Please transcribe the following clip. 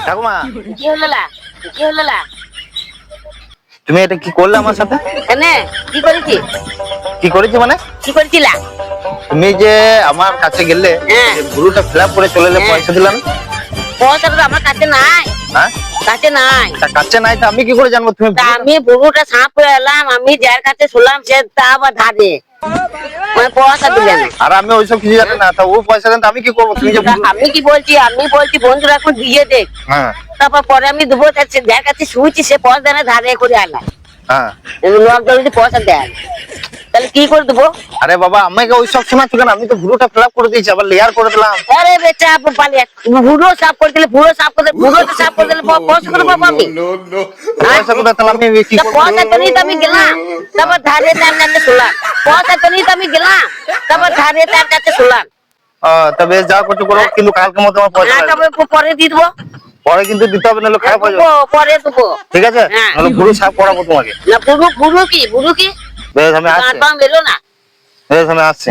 ঠাকুমা কি হলো লা? কি হলো লা? তুমি এটা কি করলে আমার সাথে? কেন? কি করেছি? কি করেছি মানে? কি করেছিলা? তুমি যে আমার কাছে গেলে হ্যাঁ। যে ভুরুটা ফিল আপ করে চলে এলে, হ্যাঁ। পয়সা দিলাম। পয়সা তো আমার কাছে নাই। হ্যাঁ, কাছে নাই। তা কাছে নাই তো আমি কি করে জানবো তুমি তা আমি বুড়োটা সাপ করে এলাম, আমি যার কাছে শুনলাম সে তা আবার ধারে মানে পয়সা দিলে না। আর আমি ওইসব কিছু জানি না, তা ও পয়সা দেন তো আমি কি করবো? তুমি যে তা আমি কি বলছি? আমি বলছি বন্ধুরা এখন দিয়ে দেখ, হ্যাঁ তারপর পরে আমি দেবো। যার কাছে শুয়েছি সে পয়সা দেয় না, ধারে করে আনা হ্যাঁ। লোকজন যদি পয়সা দেয় তাহলে কি করে দেবো? আরে বাবা, আমাকে ওইসব শোনাচ্ছ কেন? আমি তো ভুরুটা ফিল আপ করে দিয়েছি, আবার লেয়ার করে দিলাম। আরে বেচা পালিয়ে বুড়ো সাফ করে দিলে, বুড়ো সাফ করে বুড়ো তো সাফ করে দিলে পয়সা করে পাবো আমি। পয়সা কোথায়? তাহলে আমি কি তা করবো? পয়সা তো নিতে আমি গেলাম, তারপর ধারে তার কাছে শুনলাম। পয়সা তো নিতে আমি গেলাম, তারপর ধারে তার কাছে শুনলাম। তবে যা করতে করো, কিন্তু কালকে মতো আমার পয়সা লাগবে। তারপর পরে দিয়ে দেবো। পরে কিন্তু দিতে হবে, নাহলে খারাপ হয়ে যাবে। পরে দেবো। ঠিক আছে, হ্যাঁ। নাহলে ভুরু সাফ করাবো তোমাকে। না বুড়ো বুড়ো কি বুড়ো কি বেশ আমি আসছি, গাঁট পাম বেরো না। বেশ আমি আসছি।